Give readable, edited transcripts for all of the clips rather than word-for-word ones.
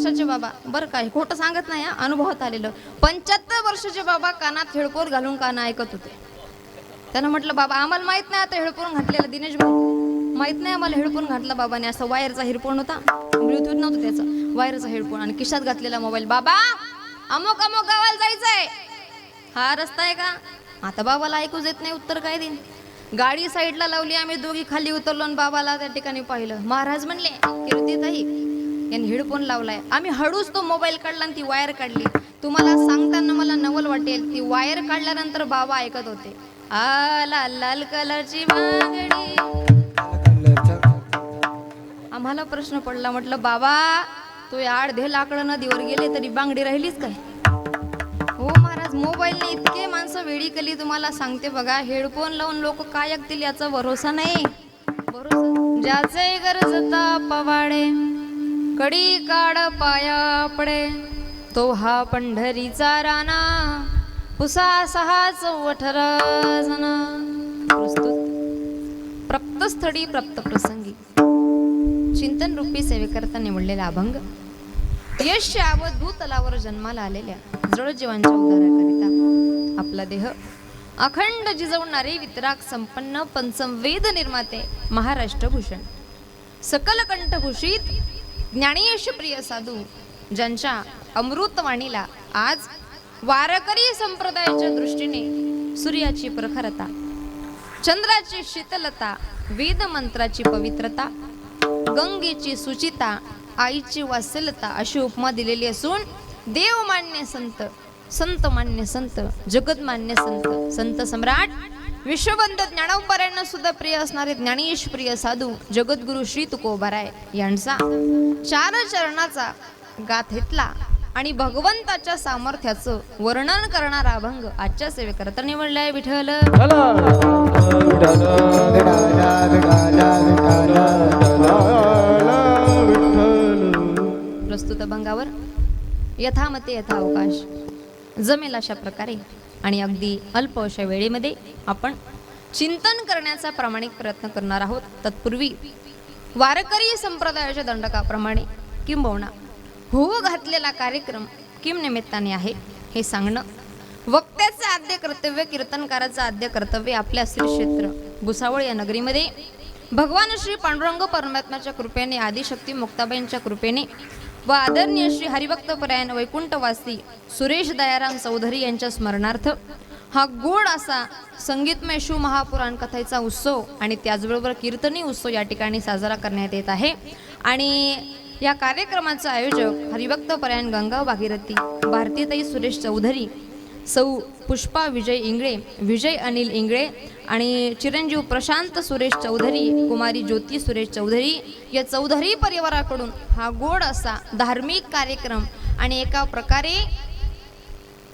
वर्षाचे बाबा, बरं काय खोटं सांगत नाही, अनुभवात आलेलं. 75 वर्षाचे बाबा कानात हेडफोन घालून गाणं ऐकत होते. त्यानं म्हटलं बाबा आम्हाला माहित नाही आता हेडफोन घातलेला, दिनेश भाऊ माहित नाही आम्हाला हेडफोन घातला बाबाने. असा वायरचा हेडफोन होता, ब्लूटूथ नव्हतं त्याचा, वायरचा हेडफोन आणि खिशात घातलेला मोबाईल. बाबा अमुक अमुक गावाला जायचंय, हा रस्ता आहे का? आता बाबाला ऐकूच येत नाही, उत्तर काय देईन. गाडी साईडला लावली, आम्ही दोघी खाली उतरलो आणि बाबाला त्या ठिकाणी पाहिलं. महाराज म्हणले कीर्तीताई यांनी हेडफोन लावलाय. आम्ही हळूच तो मोबाईल काढला आणि ती वायर काढली. तुम्हाला सांगताना मला नवल वाटेल, ती वायर काढल्यानंतर बाबा ऐकत होते. आ लाल लाल कलरची बांगडी. आम्हाला प्रश्न पडला, म्हटलं बाबा तो अर्धे लाकडं नदीवर गेले तरी बांगडी राहिलीच काय? हो महाराज, मोबाईलने इतके माणसं वेडी केली, तुम्हाला सांगते बघा. हेडफोन लावून लोक काय ऐकतील याचा भरोसा नाही. भरोसा ज्याचे गरजता पवाडे, कडी काढ पाया पडे, तो हा पंढरीचा राणा, पुसा सहा चौवठरा जना. प्रस्तुत प्रप्तस्थळी प्रप्त प्रसंगी चिंतन रूपी सेवेकरता निवडलेला अभंग. यश यावत भूतलावर जन्माला आलेल्या जड जीवांच्या उद्धाराकरिता आपला देह अखंड जिजवणारे वितराग संपन्न पंचमवेद निर्माते महाराष्ट्र भूषण सकल कंठभूषित ज्ञानेश प्रिय साधू, ज्यांच्या अमृतवाणीला आज वारकरी संप्रदायाच्या दृष्टीने सूर्याची प्रखरता, चंद्राची शीतलता, वेद मंत्राची पवित्रता, गंगेची सुचिता, आईची वात्सल्यता अशी उपमा दिलेली असून देवमान्य संत, संत मान्य संत, जगतमान्य संत, संत सम्राट विश्ववंत ज्ञानोबारायांना सुद्धा प्रिय असणारे ज्ञानेश प्रिय साधू जगद्गुरु श्री तुकोबाराय यांचा 4 चरणाचा गाथेतला आणि भगवंताच्या सामर्थ्याचं वर्णन करणारा अभंग आजच्या सेवेकरता निवडलाय. विठ्ठल प्रस्तुत अभंगावर यथामते यथावकाश जमेल अशा प्रकारे आणि अगदी अल्प अशा वेळेमध्ये आपण चिंतन करण्याचा प्रामाणिक प्रयत्न करणार आहोत. तत्पूर्वी वारकरी संप्रदायाच्या दंडकाप्रमाणे किंबहुना होऊ घातलेला कार्यक्रम किम निमित्ताने आहे हे सांगणं. वक्त्याचे आद्य कर्तव्य, कीर्तनकाराचं आद्य कर्तव्य आपल्या श्री क्षेत्र भुसावळ या नगरीमध्ये भगवान श्री पांडुरंग परमात्म्याच्या कृपेने, आदिशक्ती मुक्ताबाईंच्या कृपेने व आदरणीय श्री हरिभक्तपरायण वैकुंठवासी सुरेश दयाराम चौधरी यांच्या स्मरणार्थ हा गोड असा संगीतमय शिव महापुराण कथेचा उत्सव आणि त्याचबरोबर कीर्तनी उत्सव या ठिकाणी साजरा करण्यात येत आहे. आणि या कार्यक्रमाचं आयोजक हरिभक्तपरायण गंगा भागीरथी, भारतीताई सुरेश चौधरी, सौ पुष्पा विजय इंगळे, विजय अनिल इंगळे आणि चिरंजीव प्रशांत सुरेश चौधरी, कुमारी ज्योती सुरेश चौधरी या चौधरी परिवाराकडून हा गोड असा धार्मिक कार्यक्रम आणि एका प्रकारे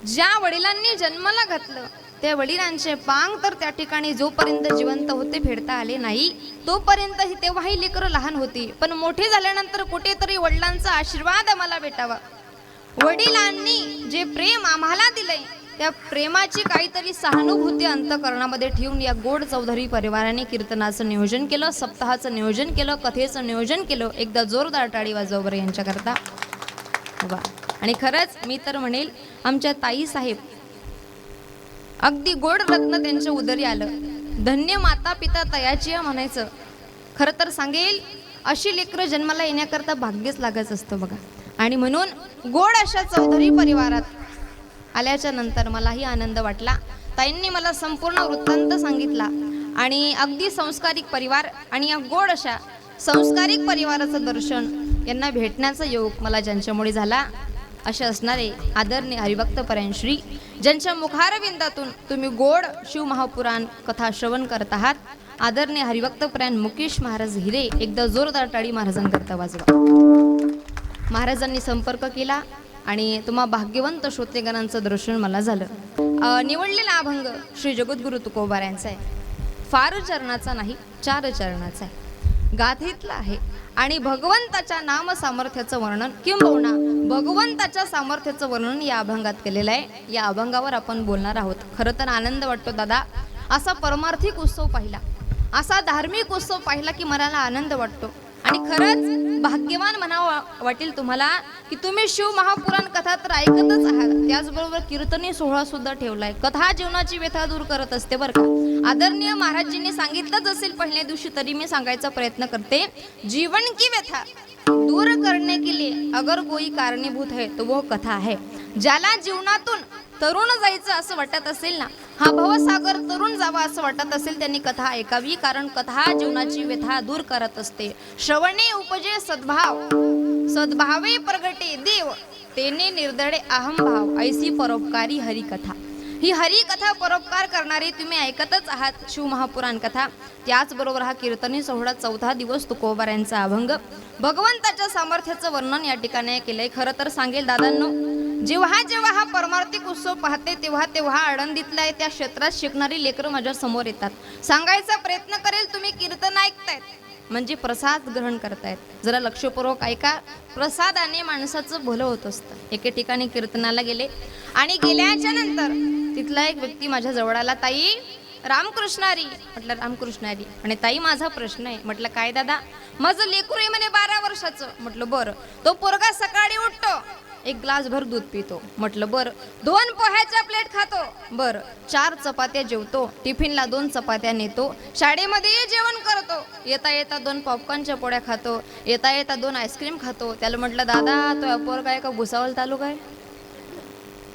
ज्या वडिलांनी जन्माला घातलं त्या वडिलांचे पांग तर त्या ठिकाणी जोपर्यंत जिवंत होते फेडता आले नाही तोपर्यंत तेव्हाही लेकरं लहान होती, पण मोठे झाल्यानंतर कुठेतरी वडिलांचा आशीर्वाद आम्हाला भेटावा. वडिलांनी जे प्रेम आम्हाला दिलंय त्या प्रेमाची काहीतरी सहानुभूती अंतःकरणामध्ये ठेवून या गोड चौधरी परिवाराने कीर्तनाचं नियोजन केलं, सप्ताहाचं नियोजन केलं, कथेचं नियोजन केलं. एकदा जोरदार टाळी वाजवा बरं यांच्याकरता. वा. आणि खरंच मी तर म्हणेल आमच्या ताई साहेब अगदी गोड रत्न त्यांच्या उदरी आलं. धन्य माता पिता तयाची म्हणायचं. खरं तर सांगेल अशी लेकरं जन्माला येण्याकरता भाग्यच लागायचं असतं बघा. आणि म्हणून गोड अशा चौधरी परिवारात आल्याच्या नंतर मलाही आनंद वाटला. ताईंनी मला संपूर्ण वृत्तांत सांगितला आणि अगदी संस्कारिक परिवार आणि या गोड अशा संस्कारिक परिवाराचं दर्शन यांना भेटण्याचा योग मला ज्यांच्यामुळे झाला असे असणारे आदरणीय हरिभक्तपरायण श्री, ज्यांच्या मुखारविंदातून तुम्ही गोड शिव महापुराण कथा श्रवण करत आहात, आदरणीय हरिभक्तपरायण मुकेश महाराज हिरे. एकदा जोरदार टाळी महाराजांकरता वाजवा. महाराजांनी संपर्क केला आणि तुम्हा भाग्यवंत श्रोतेगणांचं दर्शन मला झालं. निवडलेला अभंग श्री जगद्गुरु तुकोबारायांचा आहे. फार चरणाचा नाही, 4 चरणाचा आहे, गाथेतला आहे आणि भगवंताच्या नाम सामर्थ्याचं वर्णन किंबहुना भगवंताच्या सामर्थ्याचं वर्णन या अभंगात केलेलं आहे. या अभंगावर आपण बोलणार आहोत. खरं तर आनंद वाटतो दादा, असा परमार्थिक उत्सव पाहिला, असा धार्मिक उत्सव पाहिला की मनाला आनंद वाटतो. आणि खरंच भाग्यवान म्हणावं वाटेल तुम्हाला की तुम्ही शिव महापुराण कथा तर ऐकतच आहात, त्याचबरोबर कीर्तनी सोहळा सुद्धा ठेवलाय. कथा जीवनाची व्यथा दूर करत असते बरं का. आदरणीय महाराजजींनी सांगितलंच असेल पहिल्या दिवशी, तरी मी सांगायचा प्रयत्न करते. जीवन की व्यथा दूर करने के लिए अगर कोई कारणीभूत है तो वो कथा है. ज्याला जीवनातून तरुण जायचं असं वाटत असेल ना, हा भवसागर तरुण जावा असं वाटत असेल, त्यांनी कथा ऐकावी. कारण कथा जीवनाची व्यथा दूर करत असते. श्रवणे उपजे सद्भाव, सद्भावे प्रगटे देव, तेने निर्दळे अहमभाव, ऐसी परोपकारी हरिकथा. ही हरिकथा परोपकार करणारी तुम्ही ऐकतच आहात शिव महापुराण कथा. त्याचबरोबर हा कीर्तनी सोहळा 4था दिवस तुकोबाऱ्यांचा अभंग. भगवंताच्या सामर्थ्याचं वर्णन या ठिकाणी केलंय. खरं तर सांगेल दादांनो, जेव्हा जेव्हा हा परमार्थिक उत्सव पाहते तेव्हा तेव्हा आळंदीतल्या त्या क्षेत्रात शिकणारी लेकरं माझ्या समोर येतात. सांगायचा प्रयत्न करेल, तुम्ही कीर्तन ऐकतायत म्हणजे प्रसाद ग्रहण करतायत. जरा लक्षपूर्वक ऐका. प्रसादाने माणसाचं भलं होत असतं. एके ठिकाणी कीर्तनाला गेले आणि गेल्याच्या नंतर तिथला एक व्यक्ती माझ्या जवळ आला. ताई रामकृष्णारी. म्हटलं रामकृष्णारी. आणि ताई माझा प्रश्न आहे. म्हटलं काय दादा? माझं लेकरू आहे म्हणे 12 वर्षाचं. म्हटलं बरं. तो पोरगा सकाळी उठतो, 1 ग्लासभर दूध पितो. म्हटलं बरं. 2 पोह्याच्या प्लेट खातो. बरं. 4 चपात्या जेवतो. टिफिनला 2 चपात्या नेतो. शाळेमध्ये जेवण करतो. येता येता 2 पॉपकॉर्नच्या पोळ्या खातो. येता येता 2 आईस्क्रीम खातो. त्याला म्हटलं दादा तो पोरगा आहे का भुसावळ तालुका आहे?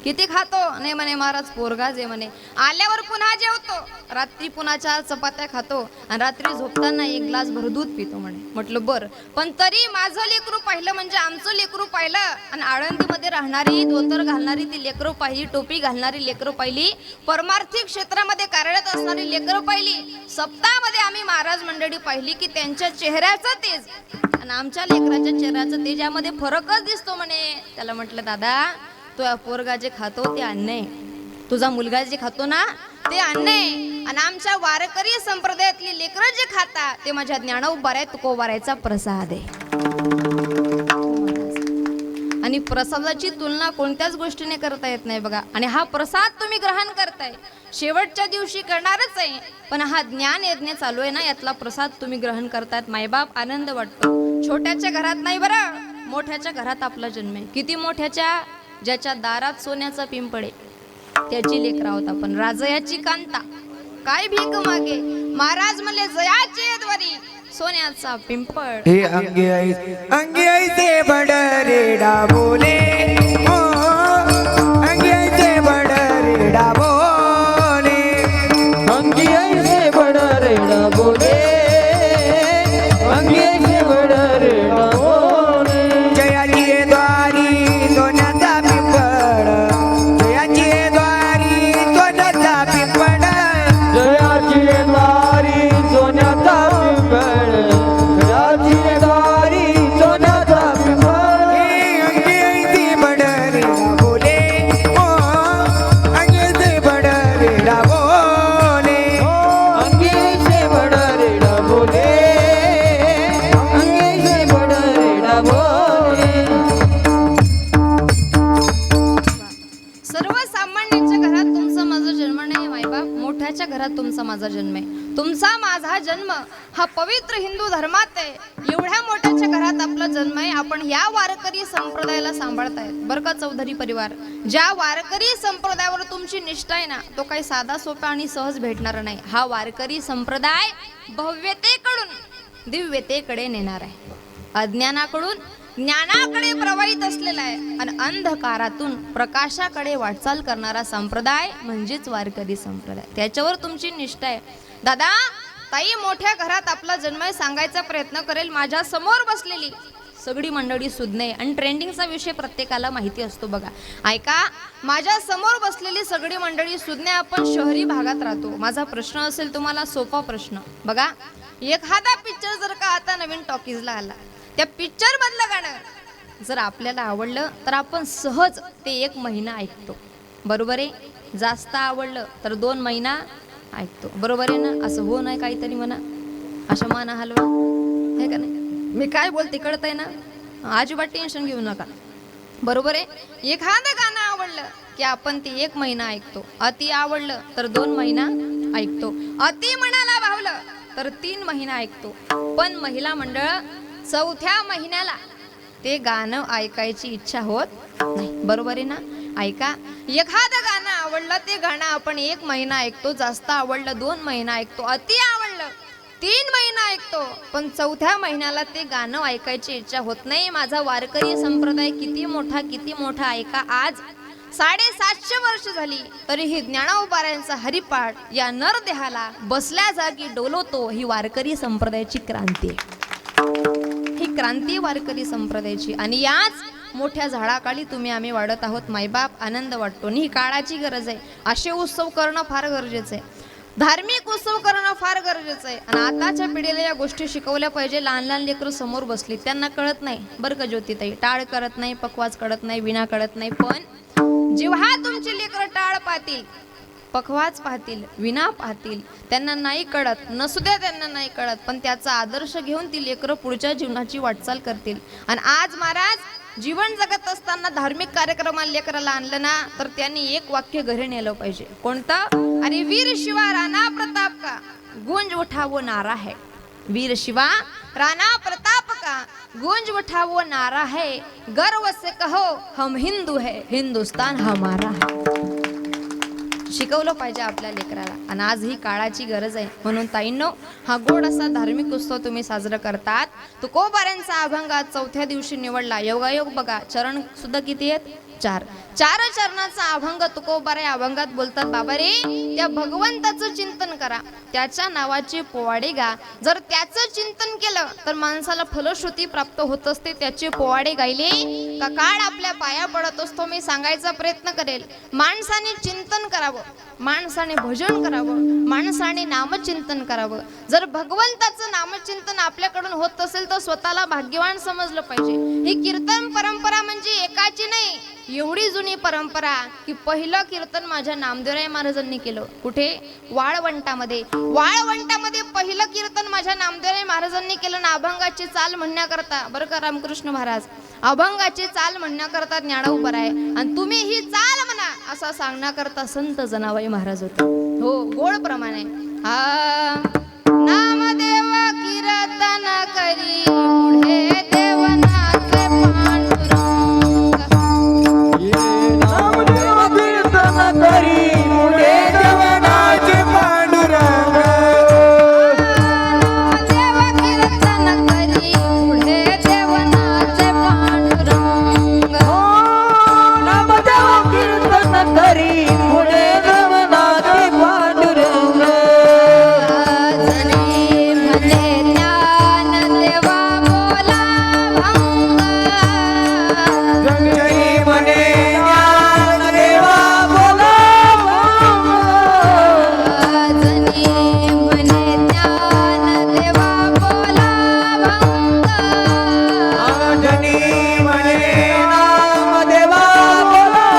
किती खातो? नाही म्हणे महाराज पोरगाच आहे म्हणे. आल्यावर पुन्हा जेवतो, रात्री पुन्हा 4 चपात्या खातो आणि रात्री झोपताना 1 ग्लास भर दूध पितो म्हणे. म्हटलं बरं. पण तरी माझं लेकरू पाहिलं म्हणजे आमचं लेकरू पाहिलं आणि आळंदीमध्ये राहणारी धोतर घालणारी ती लेकरू पाहिली, टोपी घालणारी लेकरू पाहिली, परमार्थिक क्षेत्रामध्ये कार्यरत असणारी लेकरू पाहिली. सप्ताहामध्ये आम्ही महाराज मंडळी पाहिली की त्यांच्या चेहऱ्याचं तेज आणि आमच्या लेकराच्या चेहऱ्याचं तेज यामध्ये फरकच दिसतो म्हणे. त्याला म्हटलं दादा तो पोरगा जे खातो ते अन्न आहे, तुझा मुलगा जे खातो ना ते अन्न आहे, आणि आमच्या वारकरी संप्रदायातली लेकरं जे खाता ते माझ्या ज्ञानोबाऱ्या तुकोबाऱ्याचा प्रसाद आहे. आणि प्रसादाची तुलना कोणत्याच गोष्टीने करता येत नाही बघा. आणि हा प्रसाद तुम्ही ग्रहण करताय, शेवटच्या दिवशी करणारच आहे, पण हा ज्ञान यज्ञ चालू आहे ना, यातला प्रसाद तुम्ही ग्रहण करतायत. मायबाप आनंद वाटतो. छोट्याच्या घरात नाही बरं, मोठ्याच्या घरात आपला जन्म आहे. किती मोठ्याच्या? ज्याच्या दारात सोन्याचा पिंपळे त्याची लेकरं आहोत आपण. राजयाची कांता काय भीक मागे, महाराज म्हणले जयाचे द्वारी सोन्याचा पिंपळ. हे अंगे ऐसे बडरेडा बोले, ओ अंगे ऐसे बडरेडा बोले, अंगे ऐसे बडरेडा बोले, अंगे ऐसे बडरेडा बोले. जयाची द्वारी सोन्याचा पिंपळ, जयाची द्वारी सोन्याचा पिंपळ, जयाची द्वारी सोन्याचा पिंपळ, जयाची द्वारी सोन्याचा पिंपळ. अंगे ऐसे बडरेडा बोले, ओ अंगे ऐसे बडरेडा बोले, अंगे ऐसे बडरेडा बोले, अंगे ऐसे बडरेडा बोले. सर्वसामान्यांच्या घरात तुमचा माझा जन्म नाही मायबाप, मोठ्याच्या घरात तुमचा माझा जन्म आहे. तुमचा माझा जन्म हा पवित्र हिंदू धर्मात आहे. एवढ्या मोठ्याच्या घरात आपला जन्म आहे. आपण या वारकरी संप्रदायाला सांभाळतायत बरं का चौधरी परिवार. ज्या वारकरी संप्रदायावर तुमची निष्ठा आहे ना, तो काही साधा सोपा आणि सहज भेटणार नाही. हा वारकरी संप्रदाय भव्यतेकडून दिव्यतेकडे नेणार आहे, अज्ञानाकडून ज्ञानाकडे प्रवाहित असलेला आहे, आणि अंधकारातून प्रकाशाकडे वाटचाल करणारा संप्रदाय म्हणजेच वारकरी संप्रदाय. त्याच्यावर तुमची निष्ठा आहे. दादा ताई मोठ्या घरात आपला जन्म आहे सांगायचा प्रयत्न करेल. माझ्या समोर बसलेली सगळी मंडळी सुज्ञ आणि ट्रेंडिंगचा विषय प्रत्येकाला माहिती असतो बघा. ऐका, माझ्या समोर बसलेली सगळी मंडळी सुज्ञ. आपण शहरी भागात राहतो. माझा प्रश्न असेल तुम्हाला, सोपा प्रश्न बघा. एखादा पिक्चर जर का आता नवीन टॉकीजला आला, त्या पिक्चर मधलं गाणं जर आपल्याला आवडलं तर आपण सहज ते 1 महिना ऐकतो, बरोबर आहे. जास्त आवडलं तर 2 महिना ऐकतो, बरोबर आहे ना. असं हो नाही काहीतरी म्हणा, अशा माना हलवा हे का नाही. मी काय बोलते कळतंय ना, अजिबात टेन्शन घेऊ नका, बरोबर आहे. एखादं गाणं आवडलं की आपण ते 1 महिना ऐकतो, अति आवडलं तर 2 महिना ऐकतो, अति मनाला भावलं तर 3 महिना ऐकतो. पण महिला मंडळ चौथ्या महिन्याला ते गाणं ऐकायची इच्छा होत नाही. बरोबर आहे ना? ऐका, एखादं गाणं आवडलं ते गाणं आपण 1 महिना ऐकतो, जास्त आवडलं 2 महिना ऐकतो, अति आवडलं 3 महिना ऐकतो, पण चौथ्या महिन्याला ते गाणं ऐकायची इच्छा होत नाही. माझा वारकरी संप्रदाय किती मोठा ऐका, आज 750 वर्ष झाली तरीही ज्ञानोबाऱ्यांचा हरिपाठ या नरदेहाला बसल्या जागी डोलवतो. ही वारकरी संप्रदायाची क्रांती आहे. ही क्रांती वारकरी संप्रदायाची. आणि याच मोठ्या झाडाखाली तुम्ही आम्ही वाढत आहोत. मायबाप, आनंद वाटतो. आणि ही काळाची गरज आहे. असे उत्सव करणं फार गरजेचं आहे. धार्मिक उत्सव करणं फार गरजेचं आहे. आणि आताच्या पिढीला या गोष्टी शिकवल्या पाहिजे. लहान लहान लेकरं समोर बसली, त्यांना कळत नाही बरं का ज्योतिताई, टाळ करत नाही, पखवाज कळत नाही, विणा कळत नाही. पण जेव्हा तुमचे लेकरं टाळ पाहतील, पखवाज पाहतील, विणा पाहतील, त्यांना नाही कळत, नसू द्या त्यांना नाही कळत, पण त्याचा आदर्श घेऊन ती लेकरं पुढच्या जीवनाची वाटचाल करतील. आणि आज महाराज जीवन जगत असताना धार्मिक कार्यक्रमाला लेकराला आणलं ना, तर त्यांनी एक वाक्य घरी नेलं पाहिजे. कोणतं? अरे वीर शिवा राणा प्रताप का गूंज उठा वो नारा है. वीर शिवा राणा प्रताप का गूंज उठा वो नारा है. गर्व से कहो हम हिंदू है, हिंदुस्तान हमारा है. शिकवलं पाहिजे आपल्या लेकराला. आणि आज ही काळाची गरज आहे. म्हणून ताईंनो, हा गोड असा धार्मिक उत्सव तुम्ही साजरा करतात. तुकोबाऱ्यांचा अभंग आज चौथ्या दिवशी निवडला. योगायोग बघा, चरण सुद्धा किती आहेत? 4 चरणाचा अभंग तुकोबारे अभंगात बोलतात, बाबा रे, त्या भगवंताचं चिंतन करा, त्याच्या नावाचे पोवाडे गा. जर त्याचं चिंतन केलं तर माणसाला फलश्रुती प्राप्त होत असते. त्याचे पोवाडे गायले का काळ आपल्या पाया पडत असतो. मी सांगायचा प्रयत्न करेल, माणसाने चिंतन करावं, माणसाने भजन करावं, माणसाने नामचिंतन करावं. जर भगवंताचं नामचिंतन आपल्याकडून होत असेल तर स्वतःला भाग्यवान समजलं पाहिजे. ही कीर्तन परंपरा म्हणजे एकाची नाही, एवढी जुनी परंपरा की पहिलं कीर्तन माझ्या नामदेवराय महाराजांनी केलं. कुठे? वाळवंटामध्ये. वाळवंटामध्ये पहिलं कीर्तन माझ्या नामदेवराय महाराजांनी केलं ना, अभंगाची चाल म्हणण्याकरता. बरं का रामकृष्ण महाराज, अभंगाची चाल म्हणण्याकरता ज्ञानोबा आहे. आणि तुम्ही ही चाल म्हणा असं सांगण्याकरता संत जनाबाई महाराज होते. हो, गोड प्रमाणे. नामदेव कीर्तन करी पुढे देवनाचे पांडुरंग. नामदेव कीर्तन करी पुढे देवनाचे पांडुरंग. नामदेव कीर्तन करी पुढे देवनाचे पांडुरंग. नामदेव कीर्तन करी पुढे देवनाचे पांडुरंग. जनी म्हणे ज्ञानदेवा बोला भंग. जनी म्हणे ज्ञानदेवा बोला भंग. जनी म्हणे ज्ञानदेवा बोला भंग. जनी म्हणे नामदेवा बोला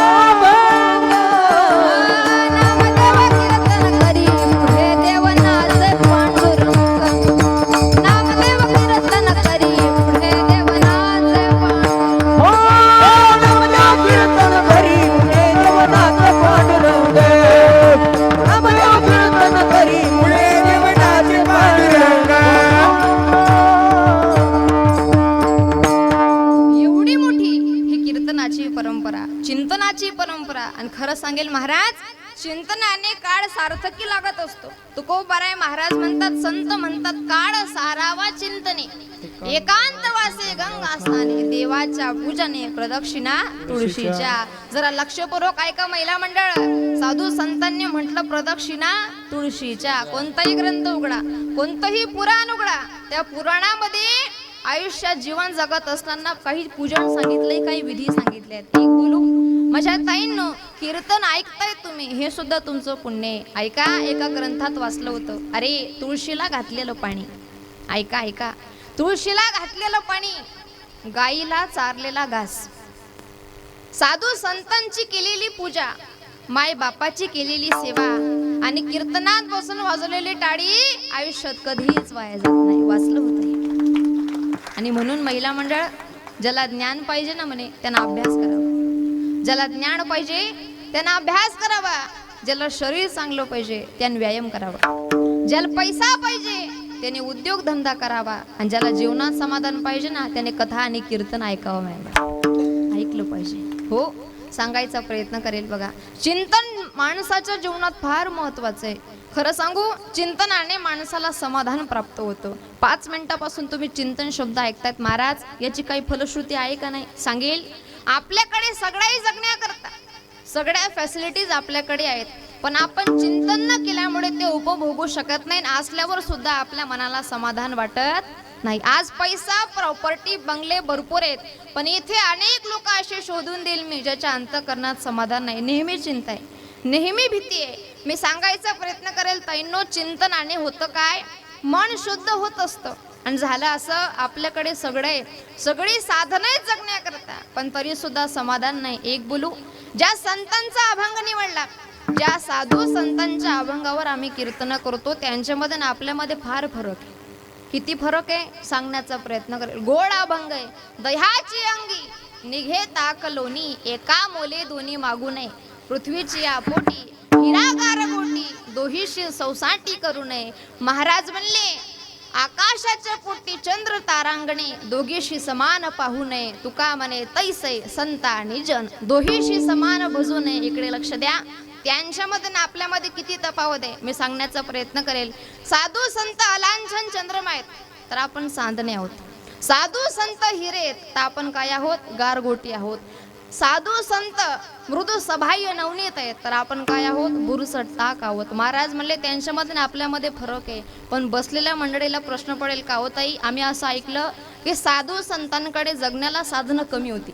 भंग. नामदेव कीर्तन करी पुढे देवनाचे पांडुरंग. नामदेव कीर्तन करी पुढे देवनाचे पांडुरंग. हो, नामदेव कीर्तन करी पुढे देवनाचे पांडुरंग. नामदेव कीर्तन करी पुढे देवनाचे पांडुरंग. एवढी मोठी ही कीर्तनाची परंपरा, चिंतनाची परंपरा. आणि खरं सांगेल महाराज, चिंतनाने काळ सार्थकी लागत असतो. तुकोबाराय महाराज म्हणतात, संत म्हणतात, काळ सारावा चिंतने, एकांत वासे गंगा स्नाने, देवाच्या पूजने प्रदक्षिणा तुळशीच्या. जरा लक्षपूर्वक ऐका महिला मंडळ, साधू संतांनी म्हटलं प्रदक्षिणा तुळशीच्या. कोणताही ग्रंथ उघडा, कोणतंही पुराण उघडा, त्या पुराणामध्ये आयुष्यात जीवन जगत असताना काही पूजन सांगितलंय, काही विधी सांगितले आहेत. एक बोलू माझ्या ताईंनो, कीर्तन ऐकताय तुम्ही, हे सुद्धा तुमचं पुण्य आहे. ऐका, एका ग्रंथात वाचलं होतं, अरे तुळशीला घातलेलं पाणी, ऐका ऐका, तुळशीला घातलेलं पाणी, गाईला चारलेला घास, साधू संतांची केलेली पूजा, माय बापाची केलेली सेवा आणि कीर्तनात बसून वाजवलेली टाळी आयुष्यात कधीच वाया जात नाही. वाचलं होतं. आणि म्हणून महिला मंडळ, ज्याला ज्ञान पाहिजे ना म्हणे, त्यांना अभ्यास करावा. ज्याला ज्ञान पाहिजे त्यांना अभ्यास करावा. ज्याला शरीर चांगलं पाहिजे त्यानं व्यायाम करावा. ज्याला पैसा पाहिजे त्याने उद्योगधंदा करावा आणि ज्याला जीवनात समाधान पाहिजे ना त्याने कथा आणि कीर्तन ऐकावं मॅम, ऐकलं पाहिजे. हो, सांगायचा प्रयत्न करेल. बघा, चिंतन माणसाच्या जीवनात फार महत्वाचं आहे. खरं सांगू, चिंतनाने माणसाला समाधान प्राप्त होतं. 5 मिनिटापासून तुम्ही चिंतन शब्द ऐकतायत. महाराज, याची काही फलश्रुती आहे का नाही? सांगेल. आपल्याकडे सगळ्याही जगण्याकरता सगळ्या फॅसिलिटीज आपल्याकडे आहेत, पण आपण चिंतन न केल्यामुळे ते उपभोगू शकत नाही. असल्यावर सुद्धा आपल्या मनाला समाधान वाटत नाही. आज पैसा, प्रॉपर्टी, बंगले भरपूर आहेत, पण इथे अनेक लोक असे शोधून देईल मी ज्याच्या अंतःकरणात समाधान नाही. नेहमी चिंता आहे, नेहमी भीती आहे. मी सांगायचा प्रयत्न करेल ताईंनो, चिंतनाने होतं काय? मन शुद्ध होत असतं. आणि झालं असं, आपल्याकडे सगळी साधनं आहेत जगण्याकरता, पण तरी सुद्धा समाधान नाही. एक बोलू, ज्या संतांचा अभंग निवडला, ज्या साधू संतांच्या अभंगावर आम्ही कीर्तन करतो, त्यांच्यामध्ये आणि आपल्यामध्ये फार फरक आहे. किती फरक आहे सांगण्याचा प्रयत्न करेल. गोड अभंग आहे. दह्याची अंगी निघे ताक लोणी, एका मोले दोन्ही मागू नये. पृथ्वीची या पोटी हिरागार गोटी, दोहीशी सौसाटी करू नये. महाराज म्हणले, आकाशाच्या पोटी चंद्र तारांगणे, दोघीशी समान पाहू नये. तुका म्हणे तैसे संत आणि जन, दोहीशी समान भजू नये. इकडे लक्ष द्या, त्यांच्यामध्ये ना आपल्यामध्ये किती तफावत आहे मी सांगण्याचा प्रयत्न करेल. साधू संत अलांछन चंद्रमा आहेत, तर आपण चांदणे आहोत. साधू संत हिरे आहेत, तर आपण काय आहोत? गारगोटी आहोत. साधू संत मृदू सबाह्य नवनीत आहेत, तर आपण काय आहोत? बुरसट ताक आहोत. महाराज म्हणले, त्यांच्यामध्ये आणि आपल्यामध्ये फरक आहे. पण बसलेल्या मंडळीला प्रश्न पडेल, का हो ताई, आम्ही असं ऐकलं की साधू संतांकडे जगण्याला साधनं कमी होती,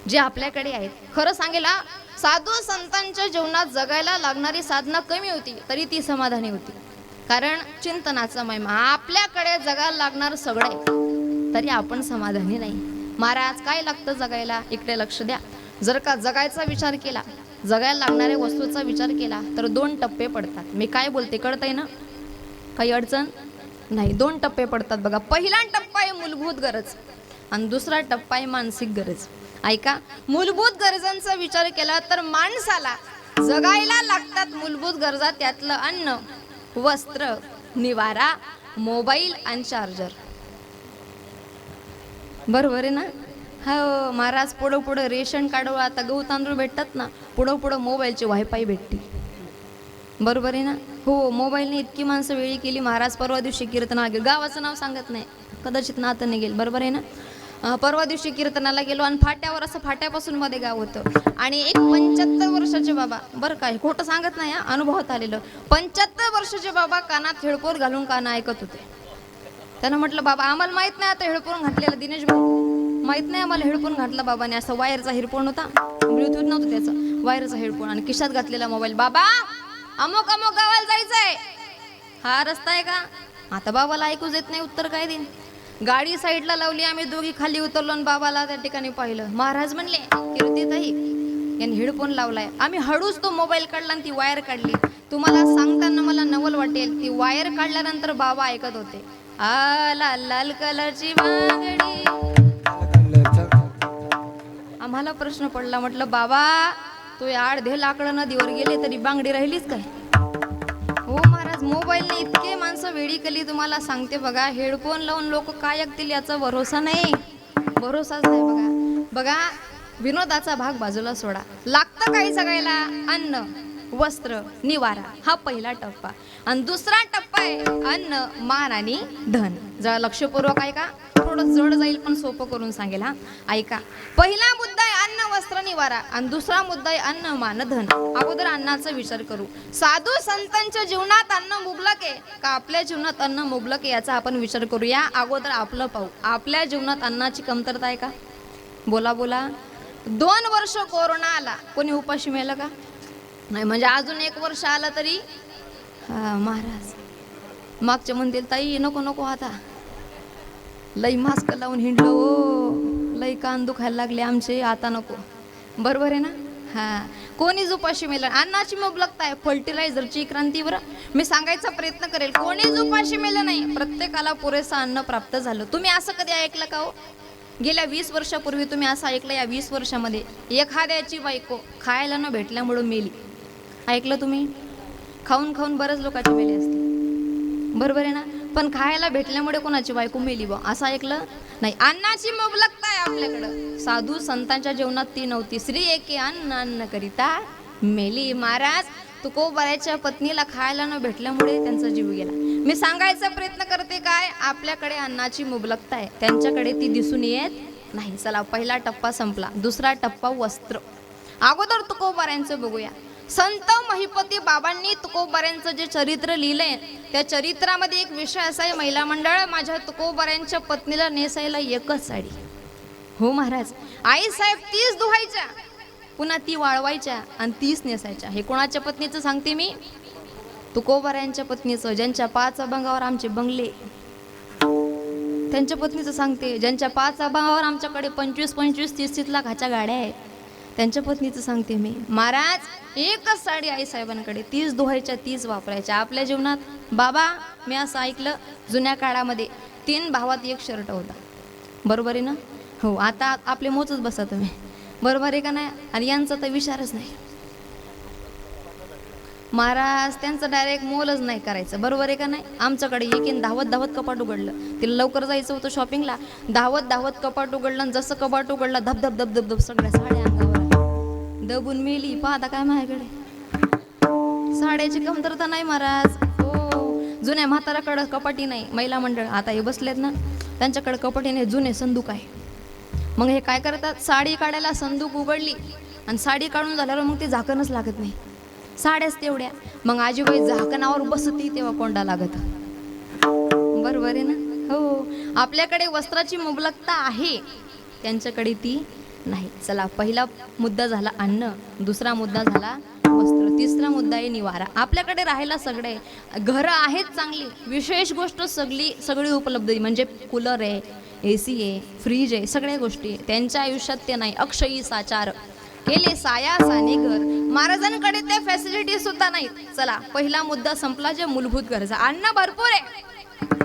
जे आपल्याकडे आहेत. खरं सांगेल, साधू संतांच्या जीवनात जगायला लागणारी साधना कमी होती, तरी ती समाधानी होती. कारण चिंतनाचा महिमा. आपल्याकडे जगायला लागणार सगळे, तरी आपण समाधानी नाही. महाराज, काय लागतं जगायला? इकडे लक्ष द्या. जर का जगायचा विचार केला, जगायला लागणाऱ्या वस्तूचा विचार केला, तर 2 टप्पे पडतात. मी काय बोलते कळतंय ना? काही अडचण नाही. 2 टप्पे पडतात बघा. पहिला टप्पा आहे मूलभूत गरज आणि दुसरा टप्पा आहे मानसिक गरज. ऐका, मूलभूत गरजांचा विचार केला तर माणसाला जगायला लागतात मूलभूत गरजा. त्यातलं अन्न, वस्त्र, निवारा, मोबाईल आणि चार्जर. बरोबर आहे ना? हो महाराज, पुढं पुढं रेशन कार्ड, आता गहू तांदूळ भेटतात ना, पुढं पुढं मोबाईलचे वायफाय भेटते. बरोबर आहे ना? हो, मोबाईलने इतकी माणसं वेळी केली. महाराज, परवा दिवशी कीर्तनाला गेलो, गावाचं नाव सांगत नाही, कदाचित नातं नाही गेलं. बरोबर आहे ना? परवा दिवशी कीर्तनाला गेलो आणि फाट्यावर, असं फाट्यापासून मध्ये गाव होतं, आणि एक 75 वर्षाचे बाबा, बरं काय खोटं सांगत नाही, अनुभवात आलेलं, 75 वर्षाचे बाबा कानात हेडफोन घालून गाणं ऐकत होते. त्यानं म्हटलं, बाबा आम्हाला माहित नाही आता हेडफोन घातलेलं, दिनेश भाऊ माहित नाही आम्हाला हेडफोन घातला बाबाने. असं वायरचा हेडफोन होता, ब्लूटूथ नव्हतं त्याचं, वायरचा हेडफोन आणि खिशात घातलेला मोबाईल. बाबा, अमुक अमुक गावाला जायचंय, हा रस्ता आहे का? आता बाबाला ऐकूच येत नाही, उत्तर काय देईन? गाडी साईडला लावली, आम्ही दोघी खाली उतरलो आणि बाबाला त्या ठिकाणी पाहिलं. महाराज म्हणले, कीर्तीताई यांनी हेडफोन लावलाय. आम्ही हळूच तो मोबाईल काढला आणि ती वायर काढली. तुम्हाला सांगताना मला नवल वाटेल, ती वायर काढल्यानंतर बाबा ऐकत होते, आ लाल लाल कलरची बांगडी. आम्हाला प्रश्न पडला, म्हटलं बाबा, तो अर्धे लाकडं नदीवर गेले तरी बांगडी राहिलीच काय? हो महाराज, मोबाईलने इतके माणसं वेडी केली, तुम्हाला सांगते बघा. हेडफोन लावून लोक काय ऐकतील याचा भरोसा नाही, भरोसाच नाही. बघा बघा, विनोदाचा भाग बाजूला सोडा. लागतं काही सगळ्याला? अन्न, वस्त्र, निवारा, हा पहिला टप्पा. आणि दुसरा टप्पा आहे अन्न, मान आणि धन. जरा लक्षपूर्वक ऐका, थोडं जड जाईल पण सोपं करून सांगेल. हा ऐका, पहिला मुद्दा आहे अन्न, वस्त्र, निवारा, आणि दुसरा मुद्दा आहे अन्न, मान, धन. अगोदर अन्नाचा विचार करू. साधू संतांच्या जीवनात अन्न मुबलक आहे का आपल्या जीवनात अन्न मुबलक आहे, याचा आपण विचार करूया. अगोदर आपलं पाहू, आपल्या जीवनात अन्नाची कमतरता आहे का? बोला बोला. 2 वर्ष कोरोना आला, कोणी उपाशी मेलं का? नाही. म्हणजे अजून 1 वर्ष आलं तरी महाराज मागच्या म्हणतील, ताई नको नको, आता लई मास्क लावून हिंडलो, लई कान दुखायला लागले आमचे, आता नको. बरोबर आहे ना? हा, कोणीच उपाशी मेलं. अन्नाची मुबलकता आहे, फर्टिलायझरची क्रांती. बरं, मी सांगायचा प्रयत्न करेल, कोणीच उपाशी मेलं नाही, प्रत्येकाला पुरेसं अन्न प्राप्त झालं. तुम्ही असं कधी ऐकलं का हो? गेल्या 20 वर्षापूर्वी तुम्ही असं ऐकलं, या 20 वर्षामध्ये एखाद्याची बायको खायला न भेटल्यामुळं मेली, ऐकलं तुम्ही? खाऊन खाऊन बरेच लोकांची मेली असते. बरोबर आहे ना? पण खायला भेटल्यामुळे कोणाची बायको मेली बा असं ऐकलं नाही. अन्नाची मुबलकता आहे आपल्याकडं. साधू संतांच्या जेवणात ती नव्हती. श्री एके अन्न अन्न करिता मेली. महाराज तुकोबाराच्या पत्नीला खायला न भेटल्यामुळे त्यांचा जीव गेला. मी सांगायचा प्रयत्न करते काय, आपल्याकडे अन्नाची मुबलकता आहे, त्यांच्याकडे ती दिसून येत नाही. चला पहिला टप्पा संपला. दुसरा टप्पा वस्त्र. अगोदर तुकोबारांचं बघूया. संत महिपती बाबांनी तुकोबारांचं जे चरित्र लिहिलंय त्या चरित्रामध्ये एक विषय असा आहे, महिला मंडळ माझ्या तुकोबारांच्या पत्नीला नेसायला एकच साडी. हो महाराज, आई साहेब 30 धुवायच्या, पुन्हा ती वाळवायच्या आणि 30 नेसायच्या. हे कोणाच्या पत्नीचं सांगते मी? तुकोबारांच्या पत्नीचं, ज्यांच्या 5 अभंगावर आमचे बंगले, त्यांच्या पत्नीचं सांगते. ज्यांच्या 5 अभंगावर आमच्याकडे 25-25, 30-30 लाखाच्या गाड्या आहेत, त्यांच्या पत्नीचं सांगते मी. महाराज एकच साडी आई साहेबांकडे, 30 धुवायच्या 30 वापरायच्या. आपल्या जीवनात बाबा मी असं ऐकलं जुन्या काळामध्ये 3 भावात 1 शर्ट होता. बरोबर आहे ना? हो. आता आपले मोजच बसा तुम्ही. बरोबर आहे का नाही? आणि यांचा तर विचारच नाही. महाराज त्यांचं डायरेक्ट मोलच नाही करायचं. बरोबर आहे का नाही? आमच्याकडे एकीन धावत कपाट उघडलं. तिला लवकर जायचं होतं शॉपिंगला. धावत कपाट उघडलं आणि जसं कपाट उघडलं धब धब धब धब धब सगळ्या साड्या अंगावर दबून मेली. पाहता काय माझ्याकडे साड्याची कमतरता नाही महाराज. हो. जुन्या म्हाताराकडं कपाटी नाही. महिला मंडळ आता हे बसलेत ना, त्यांच्याकडे कपाटी नाही, जुने संदूक आहे. मग हे काय करतात, साडी काढायला संदूक उघडली आणि साडी काढून झाल्यावर मग ते झाकणच लागत नाही, साड्याच तेवढ्या. मग आजीबाई झाकणावर बसती तेव्हा कोंडा लागत. बरोबर आहे ना? हो. आपल्याकडे वस्त्राची मुबलकता आहे, त्यांच्याकडे ती नाही. चला पहिला मुद्दा झाला अन्न, दुसरा मुद्दा झाला वस्त्र, तिसरा मुद्दा आहे निवारा. आपल्याकडे राहायला सगळे घरं आहेत चांगली, विशेष गोष्ट सगळी उपलब्ध आहे. म्हणजे कूलर आहे, AC आहे, फ्रीज आहे, सगळ्या गोष्टी आहे. त्यांच्या आयुष्यात ते नाही. अक्षयी साचार केले साया साने घर. महाराजांकडे त्या फॅसिलिटी सुद्धा नाहीत. चला पहिला मुद्दा संपला, जे मूलभूत गरजा. अन्न भरपूर आहे,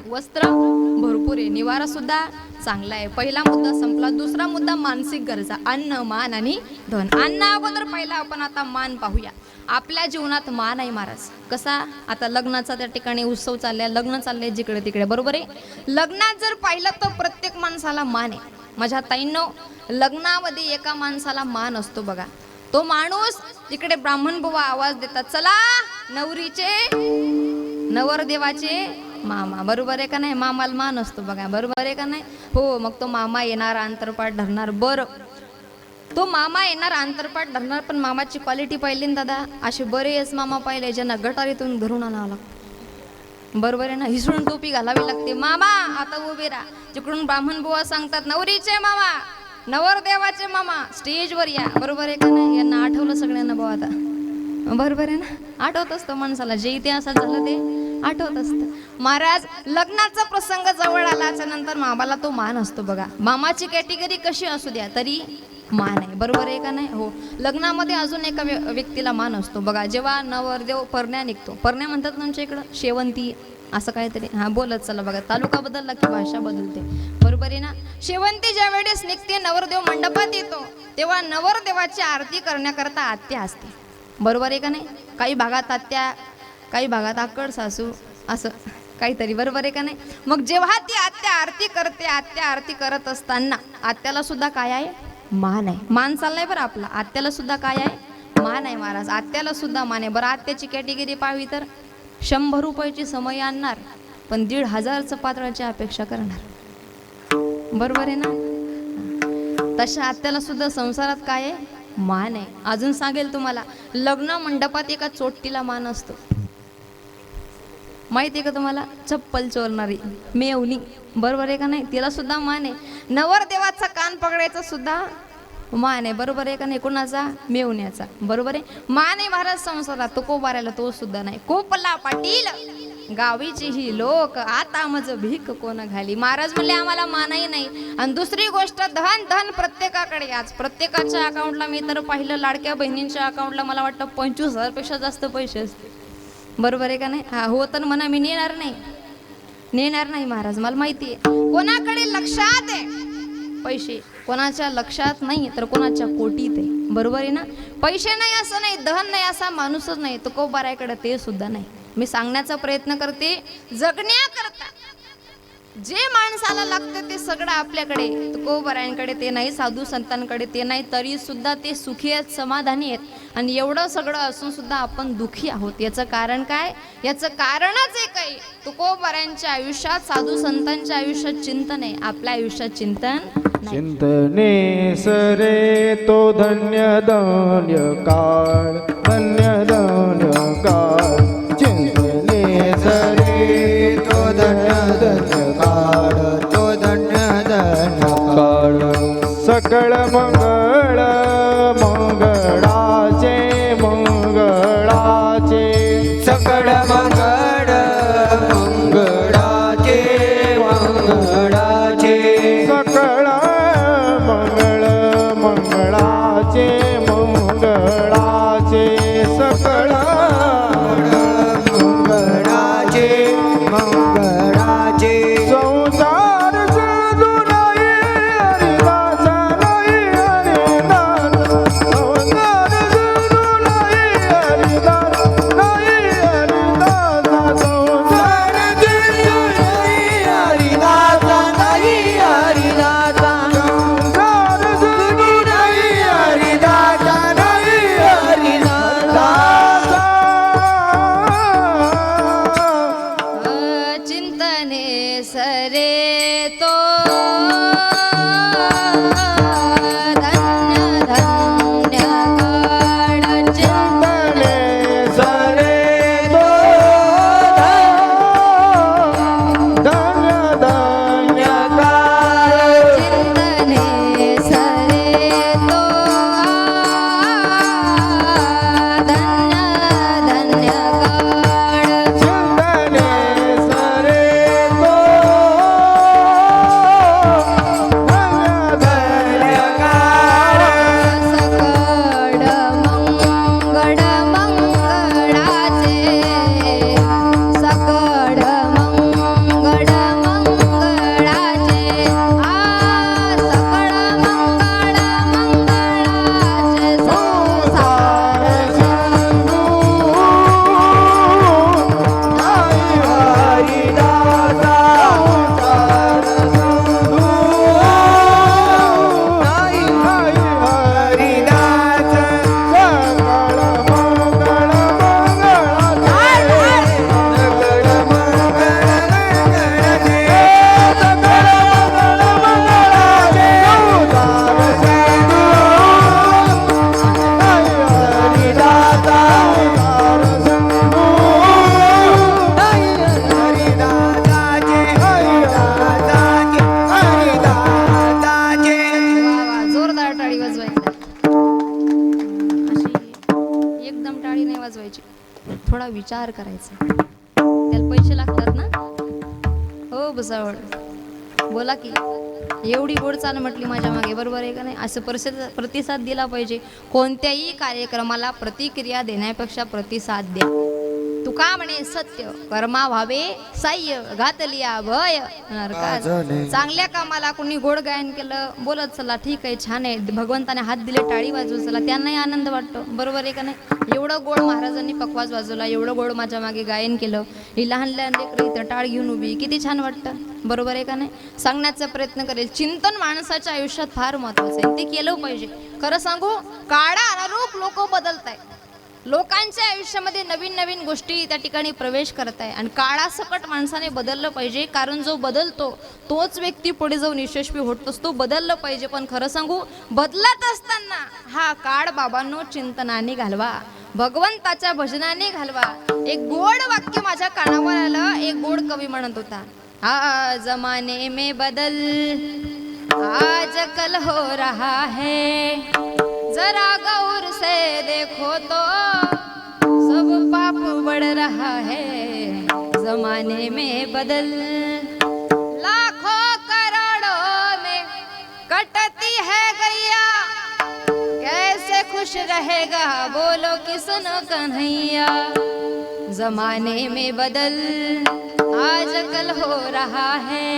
वस्त्र भरपूर आहे, निवारा सुद्धा चांगला आहे. पहिला मुद्दा संपला. दुसरा मुद्दा मानसिक गरजा, अन्न मान आणि धन. अन्न अगोदर पहिला आपण आता मान पाहूया. आपल्या जीवनात मान आहे महाराज. कसा? आता लग्नाचा त्या ठिकाणी उत्सव चाललाय, लग्न चाललंय जिकडे तिकडे. बरोबर आहे? लग्नात जर पाहिलं तर प्रत्येक माणसाला मान आहे. माझ्या ताईंनो, लग्नामध्ये एका माणसाला मान असतो बघा. तो माणूस इकडे ब्राह्मण बुवा आवाज देतात, चला नवरीचे नवरदेवाचे मामा. बरोबर आहे का नाही? मामाला मान असतो बघा. बरोबर आहे का नाही? हो. मग तो मामा येणार, अंतरपाठ धरणार. बरं, तो मामा येणार, अंतरपाठ धरणार, पण मामाची क्वालिटी पाहिली ना दादा, असे बरेच मामा पाहिले ज्यांना गटारीतून धरून आणावं लागतं. बरोबर आहे ना? हिसळून टोपी घालावी लागते. मामा आता उभे राहा. जिकडून ब्राह्मण बुवा सांगतात नवरीचे मामा, नवरदेवाचे मामा, स्टेजवर या. बरोबर आहे का नाही? यांना आठवलं सगळ्यांना बुवा आता. बरोबर आहे ना? आठवत असतं माणसाला, जे इतिहासात झालं ते आठवत असतं. महाराज लग्नाचा प्रसंग जवळ आल्याच्या नंतर मामाला तो मान असतो बघा. मामाची कॅटेगरी कशी असू द्या तरी मान आहे. बरोबर आहे का नाही? हो. लग्नामध्ये अजून एका व्यक्तीला मान असतो बघा. जेव्हा नवरदेव परण्या निघतो, परण्या म्हणतात ना आमच्या इकडं, शेवंती असं काहीतरी. हा बोलत चला बघा, तालुका बदलला की भाषा बदलते. बरोबर आहे ना? शेवंती ज्या वेळेस निघते, नवरदेव मंडपात येतो, तेव्हा नवरदेवाची आरती करण्याकरता आत्या असते. बरोबर आहे का नाही? काही भागात आत्या, काही भागात आकड सासू, असं काहीतरी. बरोबर आहे का नाही? मग जेव्हा ती आत्या आरती करते, आत्या आरती करत असताना आत्याला सुद्धा काय आहे? मान आहे. मान चाललाय बरं आपला. आत्याला सुद्धा काय आहे? मान आहे महाराज. आत्याला सुद्धा मान आहे. बरं आत्याची कॅटेगरी पाहावी तर 100 रुपयाची समय आणणार, पण 1,500चं पात्राची अपेक्षा करणार. बरोबर आहे ना? तशा आत्याला सुद्धा संसारात काय आहे? मान आहे. अजून सांगेल तुम्हाला, लग्न मंडपात एका चोट्टीला मान असतो. माहिती आहे का तुम्हाला? चप्पल चोरणारी मेवणी. बरोबर आहे का नाही? तिला सुद्धा मान आहे. नवरदेवाचा कान पकडायचा सुद्धा मान आहे. बरोबर आहे का नाही? कोणाचा? मेवण्याचा. बरोबर आहे? मान आहे महाराज संसारात. तो कोबाऱ्याला तो सुद्धा नाही. कोपला पाटील गावीची ही लोक, आता मज भीक कोण घाली. महाराज म्हणले आम्हाला मानही नाही. आणि दुसरी गोष्ट, धन धन प्रत्येकाकडे. आज प्रत्येकाच्या अकाउंटला, मी तर पाहिलं लाडक्या बहिणींच्या अकाउंटला मला वाटतं 25,000 पेक्षा जास्त पैसे असते. बरोबर आहे का नाही? हा हो. तर म्हणा मी नेणार नाही महाराज, मला माहिती आहे. कोणाकडे लक्षात आहे पैसे, कोणाच्या लक्षात नाही, तर कोणाच्या कोटीत आहे. बरोबर आहे ना? पैसे नाही असं नाही, धन नाही असा माणूसच नाही. तो कोबाऱ्याकडे ते सुद्धा नाही. मी सांगण्याचा प्रयत्न करते, जगण्याकरता जे माणसाला लागतं ते सगळं आपल्याकडे, तुकोबरायांकडे ते नाही, साधू संतांकडे ते नाही, तरी सुद्धा ते सुखी आहेत, समाधानी आहेत. आणि एवढं सगळं असून सुद्धा आपण दुखी आहोत. याचं कारण काय? याचं कारणच एक आहे, तुकोबरायांच्या आयुष्यात, साधू संतांच्या आयुष्यात चिंतन आहे, आपल्या आयुष्यात चिंतन नाही. चिंतने सरे तो धन्य धन्य काळ, धन्य धन्य काळ. चिंतने सरे तो धन्य धन्य काळ, तो धन्य धन्य काळ. सकळ मंगळ मंगळाचे, मंगळाचे. सकळ मंगळ मंगळाचे, मंगळाचे. सकळ मंगळ मंगळाचे, मंगळाचे. सकळ मंगळाचे, मंगळाचे. संसार साधू नाही हरिदासा, नाही हरिदास. संसार साधू नाही हरिदास, नाही हरिदास. संसार साधू नाही हरिदासा, नाही हरिदास. संसार साधू नाही हरिदासा, नाही हरिदास. चिंतने सरे तो धन्य धन्य काळ. चिंतने सरे तो धन्य धन्य काळ. चिंतने सरे तो धन्य धन्य काळ. चिंतने सरे तो धन्य धन्य काळ. सकळ मंगळ मंगळाचे, सकळ मंगळ मंगळाचे. सकळ मंगळ मंगळाचे. संसार संसार नाही हरिदासा. संसार नाही हरिदास. सकळ मंगळ मंगळाचे, सकळ मंगळ मंगळाचे. सकळ मंगळ मंगळाचे. संसार नाही हरिदासा. नाही हरिदासाचे, हरिदासाचे, हरिदासाचे. जोरदार टाळी वाजवायची. अशी एकदम टाळी नाही वाजवायची, थोडा विचार करायचा. त्याला पैसे लागतात ना. हो भुसावळ, बोला की. एवढी गोड चाल म्हटली माझ्या मागे, बरोबर आहे का नाही? असं प्रतिसाद दिला पाहिजे. कोणत्याही कार्यक्रमाला प्रतिक्रिया देण्यापेक्षा प्रतिसाद द्या. तुका म्हणे सत्य कर्मा व्हावे साह्य, घातलिया भय नरकास. चांगल्या कामाला कोणी गोड गायन केलं, बोलत चला ठीक आहे, छान आहे, भगवंताने हात दिले, टाळी वाजवू चला, त्यांनाही आनंद वाटतो, बरोबर आहे का नाही? एवढं गोड महाराजांनी पकवाज वाजवला, एवढं गोड माझ्या मागे गायन केलं, ही लहान लहान लेकरं इथं टाळ घेऊन उभी, किती छान वाटतं, बरोबर आहे का नाही? सांगण्याचा प्रयत्न करेल. चिंतन माणसाच्या आयुष्यात फार महत्वाचं आहे, ते केलं पाहिजे. खरं सांगू, काळा अनुरूप लोक बदलत आहेत. लोकांच्या आयुष्यामध्ये नवीन नवीन गोष्टी त्या ठिकाणी प्रवेश करत आहे आणि काळासकट माणसाने बदललं पाहिजे. कारण जो बदलतो तोच व्यक्ती पुढे जाऊन यशस्वी होत असतो. बदललं पाहिजे. पण खरं सांगू, बदलत असताना हा काळ बाबांनो चिंतनाने घालवा, भगवंताच्या भजनाने घालवा. एक गोड वाक्य माझ्या कानावर आलं. एक गोड कवी म्हणत होता, हा जमाने में बदल आज कल हो रहा है, जरा गौर से देखो तो सब पाप बढ़ रहा है. जमाने में बदल लाखों करोड़ों में कटती है गैया, कैसे खुश रहेगा बोलो किसन कन्हैया. जमाने में बदल आज कल हो रहा है,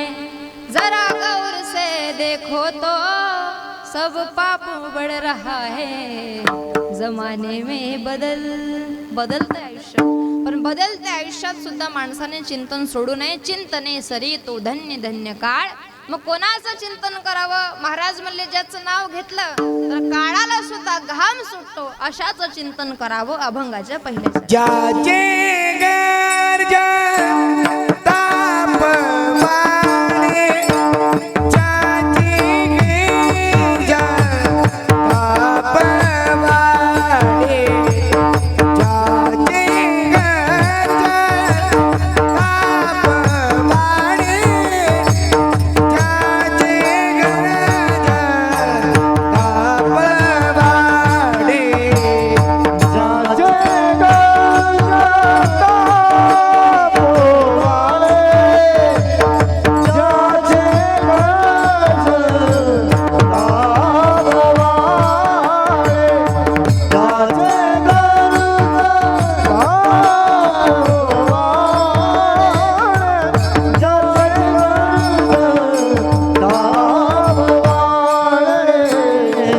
जरा गौर से देखो तो सब पाप बढ़ रहा है. जमाने में बदल, बदलतं आयुष्य. पण बदलत्या आयुष्यात सुद्धा माणसाने चिंतन सोडू नये. चिंतने सरी तो धन्य धन्य काळ. मग कोणाचं चिंतन करावं? महाराज म्हणले ज्याचं नाव घेतलं तर काळाला सुद्धा घाम सुटतो अशाच चिंतन करावं अभंगाच्या पहिल्या. ज्याचे गर्ज ताप वाढे, ज्याची गिरज ताप वाढे, ज्याचे गर्ज ताप वाढे, ज्याचे गर्ज ताप वाढे, ज्याचे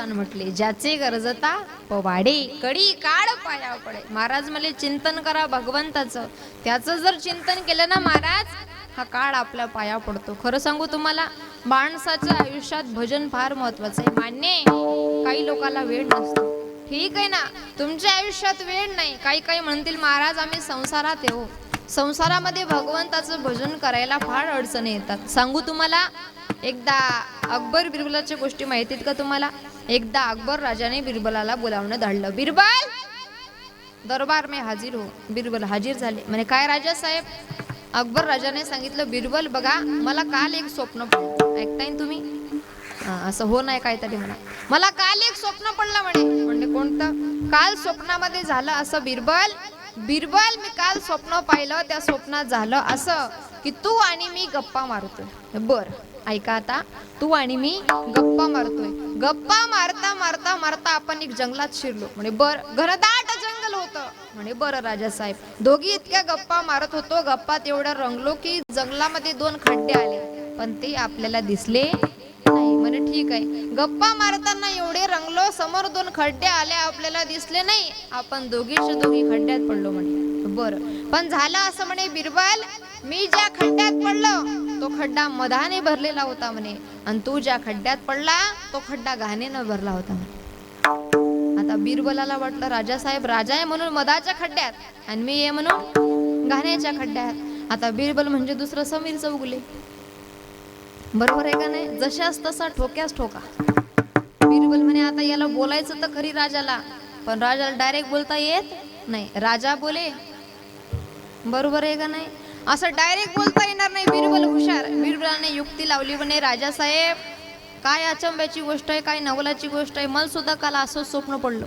म्हटले ज्याचे गरजता पवाडे कडी काळ पाया पडे. महाराज म्हणले चिंतन करा भगवंताचं. त्याचं जर चिंतन केलं ना महाराज, हा काळ आपल्या पाया पडतो. खरं सांगू तुम्हाला, माणसाच्या आयुष्यात भजन फार महत्वाचं आहे. मान्य आहे, काही लोकांना वेळ नसतो, ठीक आहे ना. तुमच्या आयुष्यात वेळ नाही. काही म्हणतील महाराज आम्ही संसारात येऊ, संसारामध्ये भगवंताचं भजन करायला फार अडचणी येतात. सांगू तुम्हाला, एकदा अकबर बिरबलाच्या गोष्टी माहितीत का तुम्हाला? एकदा अकबर राजाने बिरबलाला बोलावणं धाडलं. बिरबल दरबार में हाजीर हो. बिरबल हाजीर झाले. म्हणे काय राजा साहेब? अकबर राजाने सांगितलं, बिरबल बघा मला काल एक स्वप्न पडलं. ऐकताय तुम्ही? असं हो नाही काहीतरी म्हणा. मला काल एक स्वप्न पडलं म्हणे. म्हणजे कोणतं? काल स्वप्नामध्ये झालं असं. बिरबल मी काल स्वप्न पाहिलं, त्या स्वप्नात झालं असं की तू आणि मी गप्पा मारतोय. बर ऐका आता, तू आणि मी गप्पा मारतोय. गप्पा मारता मारता मारता आपण एक जंगलात शिरलो. म्हणे बर, घनदाट जंगल होतं. म्हणे बरं राजा साहेब, दोघी इतक्या गप्पा मारत होतो, गप्पात एवढं रंगलो की जंगलामध्ये 2 खड्डे आले, पण ते आपल्याला दिसले नाही. म्हणे ठीक आहे, गप्पा मारताना एवढे रंगलो, समोर 2 खड्डे आले, आपल्याला दिसले नाही, आपण दोघीच्या दोघी खड्ड्यात पडलो. म्हणे बरं, पण झालं असं म्हणे बिरबल, मी ज्या खड्ड्यात पडलो तो खड्डा मधाने भरलेला होता म्हणे, आणि तू ज्या खड्ड्यात पडला तो खड्डा घाणेनं भरला होता म्हणे. आता बिरबलाला वाटलं राजासाहेब राजा आहे म्हणून मधाच्या खड्ड्यात आणि मी आहे म्हणून घाण्याच्या खड्ड्यात. आता बिरबल म्हणजे दुसरं समीर चौगुले. बरोबर आहे का नाही? जशास तसा ठोक्यास ठोका. बिरबल म्हणे आता याला बोलायचं तर खरी राजाला, पण राजाला डायरेक्ट बोलता येत नाही. राजा बोले, बरोबर आहे का नाही? असं डायरेक्ट बोलता येणार नाही. बिरबल हुशार. बिरबलाने युक्ती लावली म्हणे राजासाहेब काय अचंब्याची गोष्ट आहे, काय नवलाची गोष्ट आहे. मला सुद्धा काल असं स्वप्न पडलं.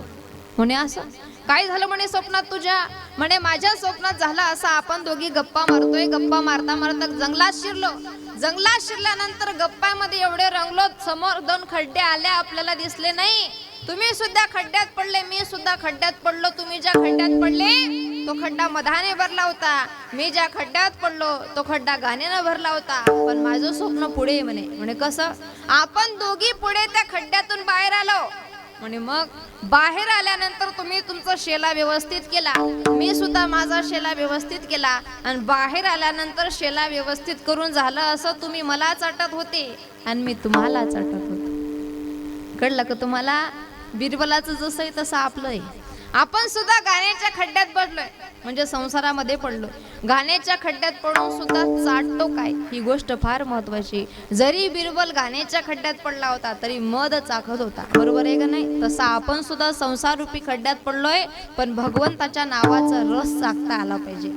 म्हणे असं काय झालं म्हणे स्वप्नात तुझ्या? म्हणे माझ्या स्वप्नात झालं असं, आपण दोघी गप्पा मारतोय, गप्पा मारता मारता जंगलात शिरलो. जंगलात शिरल्यानंतर गप्पामध्ये एवढे रंगलो, समोर 2 खड्डे आले, आपल्याला दिसले नाही. तुम्ही सुद्धा खड्ड्यात पडले, मी सुद्धा खड्ड्यात पडलो. तुम्ही ज्या खड्ड्यात पडले तो खड्डा मधाने भरला होता, मी ज्या खड्ड्यात पडलो तो खड्डा गाण्यानं भरला होता. पण माझं स्वप्न पुढे म्हणे. म्हणे कसं? आपण दोघी पुढे त्या खड्ड्यातून बाहेर आलो म्हणे. मग बाहेर आल्यानंतर तुम्ही तुमचा शेला व्यवस्थित केला, मी सुद्धा माझा शेला व्यवस्थित केला, आणि बाहेर आल्यानंतर शेला व्यवस्थित करून झालं असं तुम्ही मला चाटत होते आणि मी तुम्हाला चाटत होते. कळलं का तुम्हाला? बिरबलाचं जसं आहे तसं आपलं आहे. आपण सुद्धा गाण्याच्या खड्ड्यात पडलोय, म्हणजे संसारामध्ये पडलोय. गाण्याच्या खड्ड्यात पडून सुद्धा चाटतो काय, ही गोष्ट फार महत्वाची. जरी बिरबल गाण्याच्या खड्ड्यात पडला होता तरी मध चाखत होता. बरोबर आहे का नाही? तसा आपण सुद्धा संसार रूपी खड्ड्यात पडलोय, पण भगवंताच्या नावाचा रस चाखता आला पाहिजे.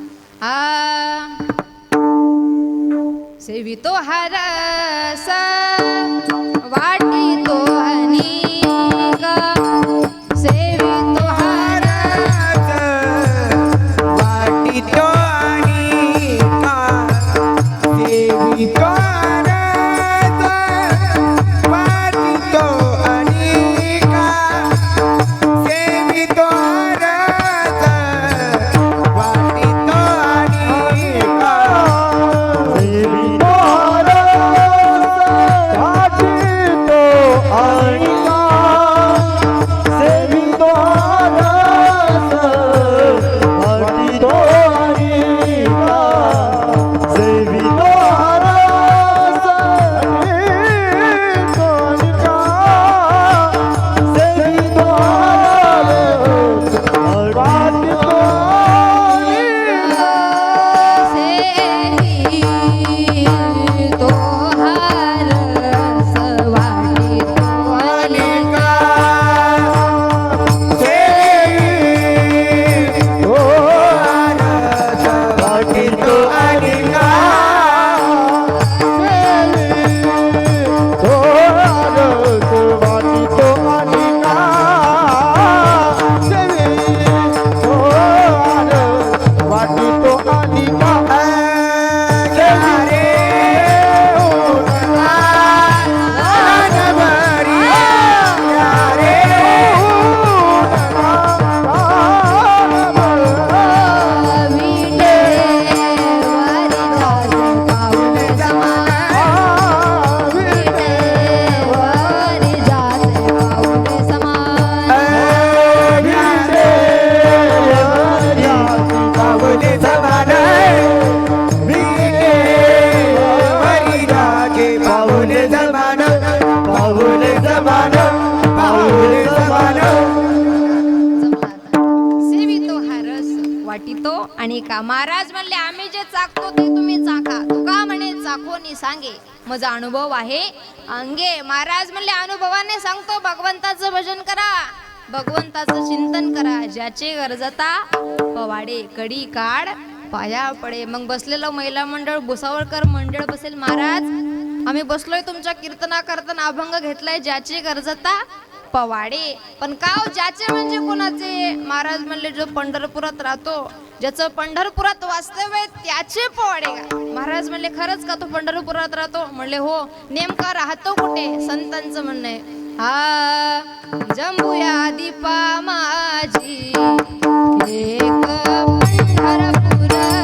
सेवितो हा रस वाटितो अनेक, सेवितो हा रस वाटितो अनेका, सेवितो रस वाटितो अनेका, सेवितो रस वाटितो अनेका, सेवितो वाटितो आणि का. महाराज म्हणले आम्ही जे चाकतो ते तुम्ही चाका. तुका म्हणे चाकोनी सांगे, माझा अनुभव आहे अंगे. महाराज म्हणले अनुभवाने सांगतो, भगवंताचं भजन करा, भगवंताचं चिंतन करा, ज्याचे गरजता पवाडे कडी काढ पाया पडे. मग बसलेलं महिला मंडळ भुसावळकर मंडळ बसेल, महाराज आम्ही बसलोय तुमच्या कीर्तना करताना अभंग घेतलाय, ज्याचे गरजता पवाडे. पण का ज्याचे म्हणजे कोणाचे? महाराज म्हणले जो पंढरपुरात राहतो, ज्याचं पंढरपुरात वास्तव्य आहे त्याचे पवाडे का? महाराज म्हणले खरंच का तो पंढरपुरात राहतो? म्हणले हो. नेमका राहतो कुठे? संतांचं म्हणणं आहे हा जंबुया दीपा माझी एक पंढरपूर गाव.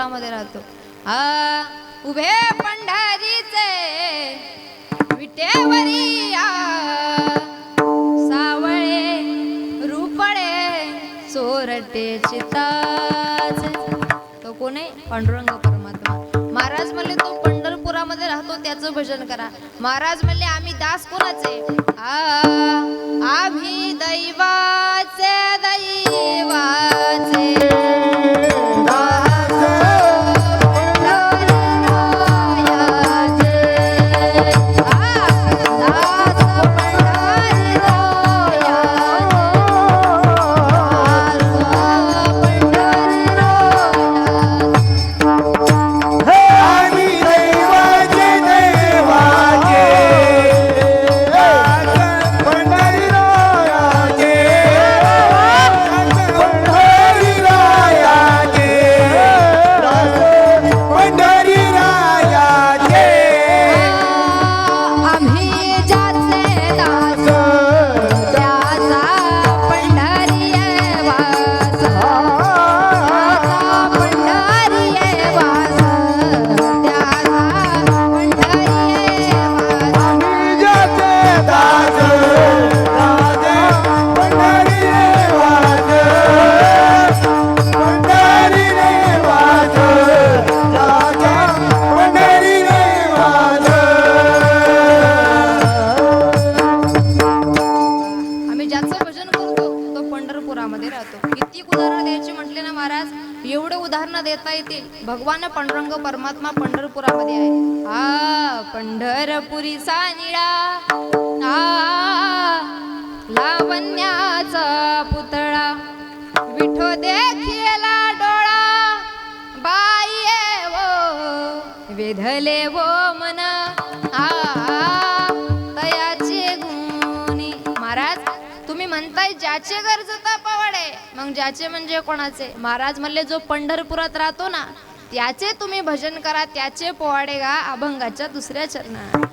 पंढरपुरामध्ये राहतो. उभे पंढरीचे विटेवरी सावळे रूपळे चोरटे चिताचे. तो कोण आहे? पांडुरंग परमात्मा. महाराज म्हणले तो पंढरपुरामध्ये राहतो त्याचं भजन करा. महाराज म्हणले आम्ही दास कोणाचे? आम्ही दैवाचे दैवाचे देता येतील. भगवान पांडुरंग परमात्मा पंढरपुरामध्ये आहे. पंढरपुरी सानिळा लावण्याचा पुतळा विठो देखिला डोळा बाई वो वेधले वो मन तयाचे गुणी. महाराज तुम्ही म्हणताय ज्याचे गरजता पवाडे, मग ज्याचे म्हणजे कोणाचे? महाराज म्हणले जो पंढरपुरात राहतो ना त्याचे तुम्ही भजन करा, त्याचे पोवाडे गा अभंगाच्या दुसऱ्या चरणात.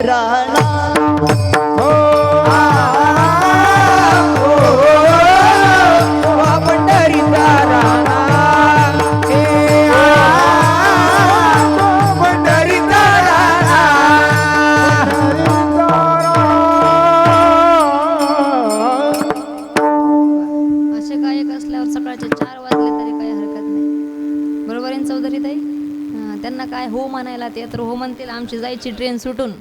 राणा काय हो म्हणायला ते तर हो म्हणतील आमची जायची ट्रेन सुटून